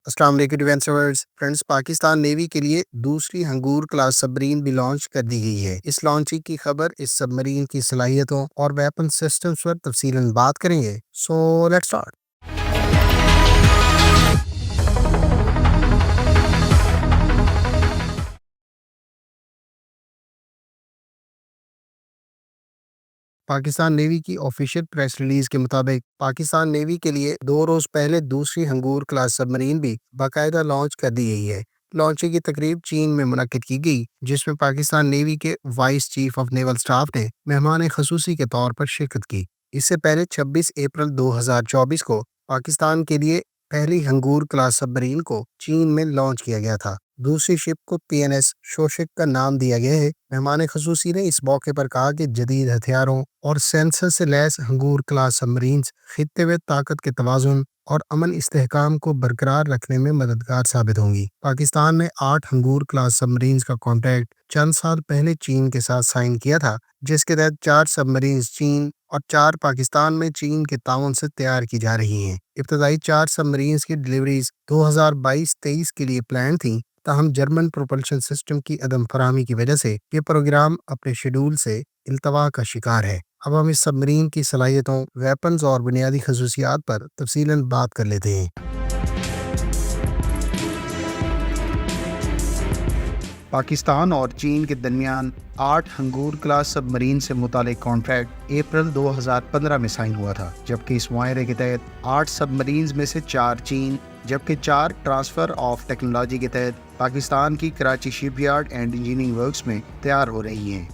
السلام علیکم friends, Pakistan navy کے لیے دوسری ہنگور کلاس سب مرین بھی لانچ کر دی گئی ہے۔ اس لانچنگ کی خبر اس سب مرین کی صلاحیتوں اور ویپن سسٹمز پر تفصیلاً بات کریں گے۔ So let's start. Pakistan navy کی آفیشیل پریس ریلیز کے مطابق پاکستان نیوی کے لیے 2 روز پہلے دوسری ہنگور کلاس سب مرین بھی باقاعدہ لانچ کر دی گئی ہے۔ لانچنگ کی تقریب چین میں منعقد کی گئی، جس میں پاکستان نیوی کے vice chief of naval staff نے مہمان خصوصی کے طور پر شرکت کی۔ اس سے پہلے 26 اپریل 2024 کو پاکستان کے لیے پہلی ہنگور کلاس سب مرین کو چین میں لانچ کیا گیا تھا۔ دوسری شپ کو PNS شوشک کا نام دیا گیا ہے۔ مہمان خصوصی نے اس موقع پر کہا کہ جدید ہتھیاروں اور سینسر سے لیس ہنگور کلاس سب مرینز خطے میں طاقت کے توازن اور امن استحکام کو برقرار رکھنے میں مددگار ثابت ہوں گی۔ پاکستان نے 8 ہنگور کلاس سب مرینز کا کانٹریکٹ چند سال پہلے چین کے ساتھ سائن کیا تھا، جس کے تحت 4 سب مرینز چین اور 4 پاکستان میں چین کے تعاون سے تیار کی جا رہی ہیں۔ ابتدائی 4 سب مرینز کی ڈلیوریز 2022-23 کے لیے پلان تھیں، تاہم جرمن پروپلشن سسٹم کی عدم فراہمی کی وجہ سے یہ پروگرام اپنے شیڈول سے التوا کا شکار ہے۔ اب ہم اس سب مرین کی صلاحیتوں، ویپنز اور بنیادی خصوصیات پر تفصیلاً بات کر لیتے ہیں۔ پاکستان اور چین کے درمیان 8 ہنگور کلاس سب مرین سے متعلق کانٹریکٹ اپریل 2015 میں سائن ہوا تھا، جبکہ اس معاہدے کے تحت 8 سب مرینز میں سے 4 چین جبکہ 4 ٹرانسفر آف ٹیکنالوجی کے تحت پاکستان کی کراچی شپ یارڈ اینڈ انجینئرنگ ورکس میں تیار ہو رہی ہیں۔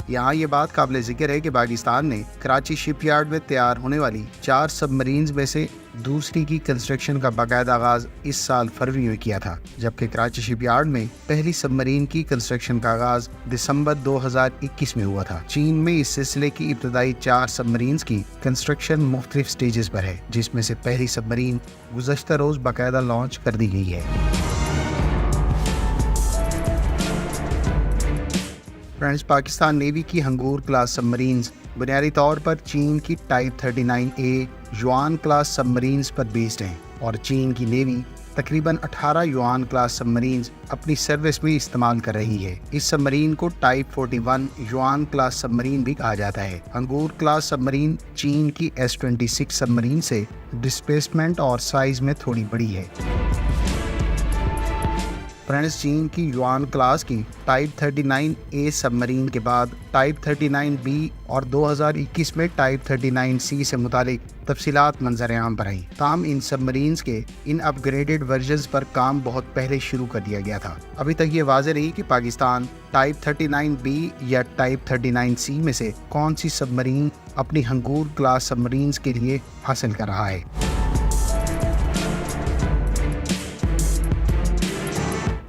یہاں یہ بات قابل ذکر ہے کہ پاکستان نے کراچی شپ یارڈ میں تیار ہونے والی 4 سب مرینز میں سے دوسری کی کنسٹرکشن کا باقاعدہ آغاز اس سال فروری میں کیا تھا، جبکہ کراچی شپ یارڈ میں پہلی سب مرین کی کنسٹرکشن کا آغاز دسمبر 2021 میں ہوا تھا۔ چین میں اس سلسلے کی ابتدائی 4 سب مرینز کی کنسٹرکشن مختلف سٹیجز پر ہے، جس میں سے پہلی سب مرین گزشتہ روز باقاعدہ لانچ کر دی گئی ہے۔ فرینڈز، پاکستان نیوی کی ہنگور کلاس سب مرینز بنیادی طور پر چین کی ٹائپ 39A یوان کلاس سب مرینز پر بیسڈ ہیں، اور چین کی نیوی تقریباً 18 یوان کلاس سب مرینز اپنی سروس میں استعمال کر رہی ہے۔ اس سب مرین کو ٹائپ 41 یوان کلاس سب مرین بھی کہا جاتا ہے۔ ہنگور کلاس سب مرین چین کی S-26 سب مرین سے ڈسپلیسمنٹ اور سائز میں تھوڑی بڑی ہے۔ فرینڈز، چین کی یوان کلاس کی ٹائپ 39A سب مرین کے بعد ٹائپ 39B اور 2021 میں ٹائپ 39C سے متعلق تفصیلات منظر عام پر آئیں، تاہم ان سب مرینز کے ان اپ گریڈڈ ورژنز پر کام بہت پہلے شروع کر دیا گیا تھا۔ ابھی تک یہ واضح نہیں کہ پاکستان ٹائپ 39B یا ٹائپ 39C میں سے کون سی سب مرین اپنی ہنگور کلاس سب مرینز کے لیے حاصل کر رہا ہے۔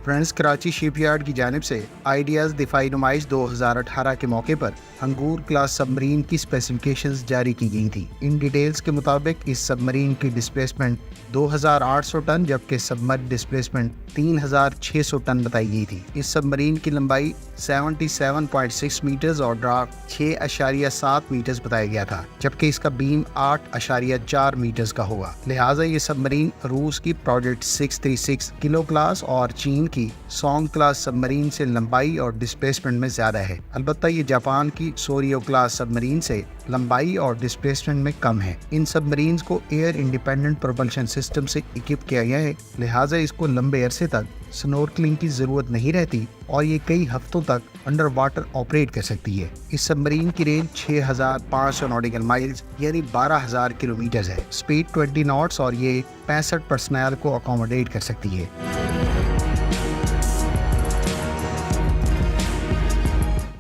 فرینڈز، کراچی شپ یارڈ کی جانب سے آئیڈیاز دفاعی نمائش 2018 کے موقع پر ہنگور کلاس سب مرین کی اسپیسیفکیشنز جاری کی گئی تھیں۔ ان ڈیٹیلز کے مطابق اس سب مرین کی ڈسپلیسمنٹ 2800 ٹن جبکہ سبمرج ڈسپلیسمنٹ 3600 ٹن بتائی گئی تھی۔ اس سب مرین کی لمبائی 77.6 میٹرز اور ڈراپ 6.7 میٹرز بتایا گیا تھا، جبکہ اس کا بیم 8.4 میٹرز کا ہوگا۔ لہٰذا یہ سب مرین روس کی پروجیکٹ 636 کلو کلاس اور چین کی سونگ کلاس سب مرین سے لمبائی اور ڈسپلیسمنٹ میں زیادہ ہے۔ البتہ یہ جاپان کی سوریو کلاس سب مرین سے لمبائی اور ڈسپلیسمنٹ میں کم ہے۔ ان سب مرینز کو ایئر انڈیپینڈنٹ پروپلشن سسٹم سے اکوپ کیا گیا ہے، لہٰذا اس کو لمبے عرصے تک سنورکلنگ کی ضرورت نہیں رہتی اور یہ کئی ہفتوں تک انڈر واٹر آپریٹ کر سکتی ہے۔ اس سب مرین کی رینج 6500 نوٹیکل مائلز یعنی 12000 کلومیٹرز ہے، سپیڈ 20 ناٹس اور یہ 65 پرسنل کو اکوموڈیٹ کر سکتی ہے۔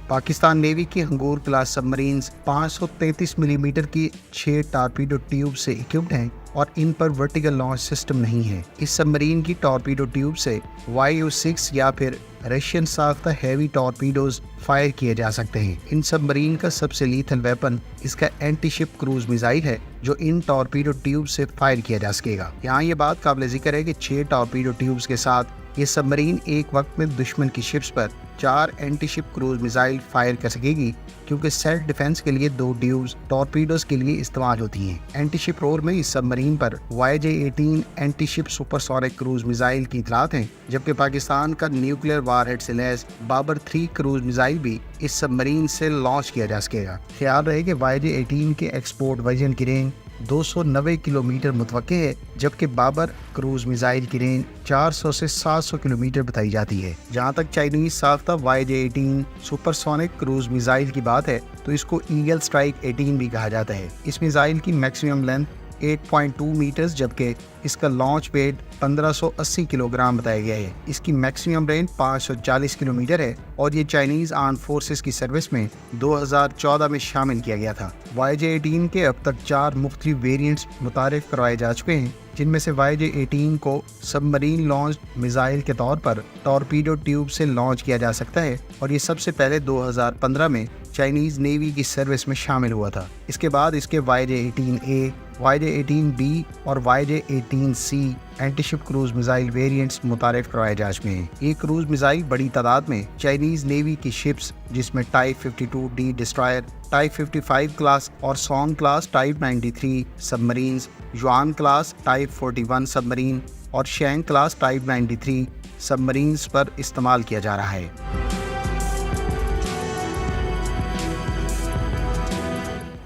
پاکستان نیوی کی ہنگور کلاس سب مرینز 533 ملی میٹر کی 6 ٹارپیڈو ٹیوب سے اکوپڈ ہیں اور ان پر ورٹیکل لانچ سسٹم نہیں ہے۔ اس سب مرین کی ٹارپیڈو ٹیوب سے YU-6 یا پھر رشین ساختہ ہیوی ٹارپیڈوز فائر کیے جا سکتے ہیں۔ ان سب مرین کا سب سے لیتھل ویپن اس کا اینٹی شپ کروز میزائل ہے، جو ان ٹارپیڈو ٹیوب سے فائر کیا جا سکے گا۔ یہاں یہ بات قابل ذکر ہے کہ 6 ٹارپیڈو ٹیوبز کے ساتھ یہ سب مرین ایک وقت میں دشمن کی شپس پر 4 اینٹی شپ کروز میزائل فائر کر سکے گی، کیونکہ سیلف ڈیفنس کے لیے 2 ڈیوز ٹورپیڈوز کے لیے استعمال ہوتی ہیں۔ اینٹی شپ رول میں اس سب مرین پر YJ-18 اینٹی شپ سپر سونک کروز میزائل کی اطلاعات ہیں، جبکہ پاکستان کا نیوکلیئر وار ہیڈ سے لیس بابر 3 کروز میزائل بھی اس سب مرین سے لانچ کیا جا سکے گا۔ خیال رہے کہ YJ-18 کے ایکسپورٹ ورژن کی رینج 290 کلومیٹر متوقع ہے، جبکہ بابر کروز میزائل کی رینج 400 سے 700 کلومیٹر بتائی جاتی ہے۔ جہاں تک چائنیز ساختہ YJ-18 super sonic cruise missile کی بات ہے تو اس کو ایگل سٹرائک 18 بھی کہا جاتا ہے۔ اس میزائل کی میکسیمم لینتھ 8.2 میٹرز جبکہ اس کا لانچ ویٹ 1580 کلوگرام بتایا گیا ہے۔ اس کی میکسیمم رینج 540 کلومیٹر ہے اور یہ چائنیز آرم فورسز کی سروس میں 2014 میں شامل کیا گیا تھا۔ YJ-18 کے اب تک 4 مختلف ویریئنٹس متعارف کروائے جا چکے ہیں، جن میں سے YJ-18 کو سب مرین لانچ میزائل کے طور پر ٹورپیڈو ٹیوب سے لانچ کیا جا سکتا ہے، اور یہ سب سے پہلے 2015 میں چائنیز نیوی کی سروس میں شامل ہوا تھا۔ اس کے بعد اس کے YJ-18A، YJ-18B اور YJ-18C اینٹی شپ کروز میزائل ویریئنٹس متعارف کروائے جا چکے ہیں۔ یہ کروز میزائل بڑی تعداد میں چائنیز نیوی کی شپس، جس میں type 52D destroyer, type 55 class اور سونگ کلاس ٹائپ 93 سب مرینز، یوان کلاس ٹائپ 41 سب مرین اور شینگ کلاس ٹائپ 93 سب مرینز پر استعمال کیا جا رہا ہے۔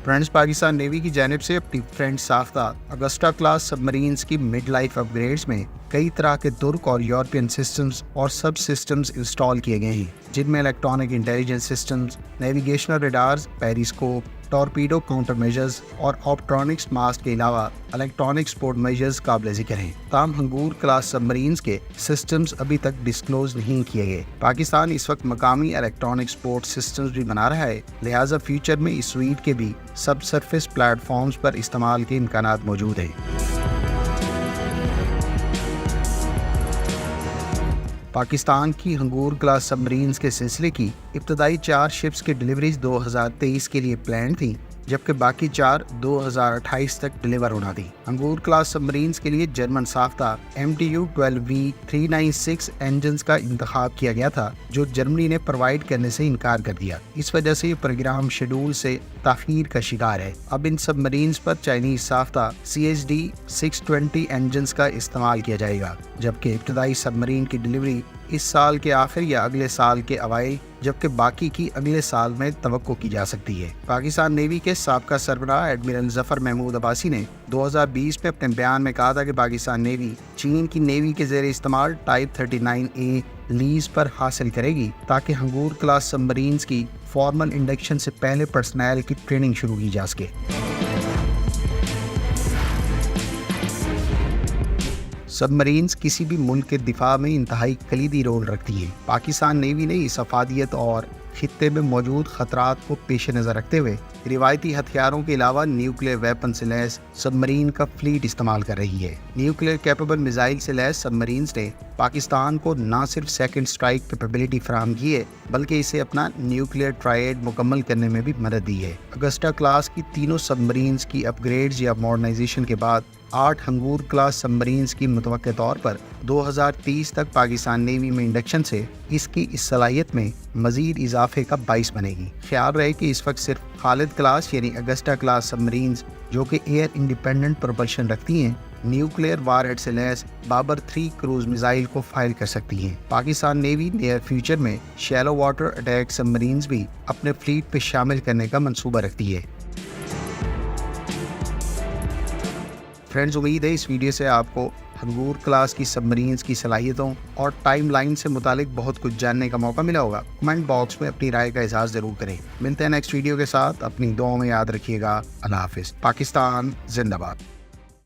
فرینڈز، پاکستان نیوی کی جانب سے اپنی فرینڈ ساختہ اگسٹا کلاس سب مرینز کی مڈ لائف اپ گریڈز میں کئی طرح کے ترک اور یورپین سسٹمز اور سب سسٹمز انسٹال کیے گئے ہیں، جن میں electronic intelligence systems, navigational radars, periscope, torpedo countermeasures اور آپٹرونکس ماسٹ کے علاوہ الیکٹرانک سپورٹ میجرز قابل ذکر ہیں۔ تاہم ہنگور کلاس سب مرینز کے سسٹمز ابھی تک ڈسکلوز نہیں کیے گئے۔ پاکستان اس وقت مقامی الیکٹرانک سپورٹ سسٹمز بھی بنا رہا ہے، لہٰذا فیوچر میں اس سویٹ کے بھی سب سرفیس پلیٹ فارمز پر استعمال کے امکانات موجود ہیں۔ پاکستان کی ہنگور کلاس سب مرینز کے سلسلے کی ابتدائی 4 شپس کی ڈلیوریز 2023 کے لیے پلان تھیں، جبکہ باقی 4 2028 تک ڈلیور ہونا تھی۔ ہنگور کلاس سب مرینز کے لیے جرمن ساختہ MTU 12V396 انجنز کا انتخاب کیا گیا تھا، جو جرمنی نے پرووائڈ کرنے سے انکار کر دیا۔ اس وجہ سے یہ پروگرام شیڈول سے تاخیر کا شکار ہے۔ اب ان سب مرینز پر چائنیز ساختہ CHD 620 انجنز کا استعمال کیا جائے گا، جبکہ ابتدائی سب مرین کی ڈلیوری اس سال کے آخر یا اگلے سال کے اوائل، جبکہ باقی کی اگلے سال میں توقع کی جا سکتی ہے۔ پاکستان نیوی کے سابقہ سربراہ ایڈمرل ظفر محمود عباسی نے 2020 میں اپنے بیان میں کہا تھا کہ پاکستان نیوی چین کی نیوی کے زیر استعمال ٹائپ 39A لیز پر حاصل کرے گی، تاکہ ہنگور کلاس سب مرینز کی فارمل انڈکشن سے پہلے پرسنل کی ٹریننگ شروع کی جا سکے۔ سب مرینز کسی بھی ملک کے دفاع میں انتہائی کلیدی رول رکھتی ہیں۔ پاکستان نیوی نے اس افادیت اور خطے میں موجود خطرات کو پیش نظر رکھتے ہوئے روایتی ہتھیاروں کے علاوہ نیوکلیئر ویپن سے لیس سب مرین کا فلیٹ استعمال کر رہی ہے۔ نیوکلیئر کیپیبل میزائل سے لیس سب مرینز نے پاکستان کو نہ صرف سیکنڈ سٹرائک کیپیبلٹی فراہم کی ہے، بلکہ اسے اپنا نیوکلیئر ٹرائیڈ مکمل کرنے میں بھی مدد دی ہے۔ اگسٹا کلاس کی تینوں سب مرینز کی اپ گریڈز یا ماڈرنائزیشن کے بعد 8 ہنگور کلاس سب مرینز کی متوقع طور پر 2030 تک پاکستان نیوی میں انڈکشن سے اس کی اس صلاحیت میں مزید اضافے کا باعث بنے گی۔ خیال رہے کہ اس وقت صرف خالد کلاس یعنی اگسٹا کلاس سب مرینز، جو کہ ایئر انڈیپینڈنٹ پروپلشن رکھتی ہیں، نیوکلیئر وار ہیڈ سے لیس بابر 3 کروز میزائل کو فائر کر سکتی ہیں۔ پاکستان نیوی نیئر فیوچر میں شیلو واٹر اٹیک سب مرینز بھی اپنے فلیٹ پہ شامل کرنے کا منصوبہ رکھتی ہے۔ فرینڈز، امید ہے اس ویڈیو سے آپ کو ہنگور کلاس کی سب مرینز کی صلاحیتوں اور ٹائم لائن سے متعلق بہت کچھ جاننے کا موقع ملا ہوگا۔ کمنٹ باکس میں اپنی رائے کا اظہار ضرور کریں۔ ملتے ہیں نیکسٹ ویڈیو کے ساتھ، اپنی دعاؤں میں یاد رکھیے گا۔ اللہ حافظ۔ پاکستان زندہ باد۔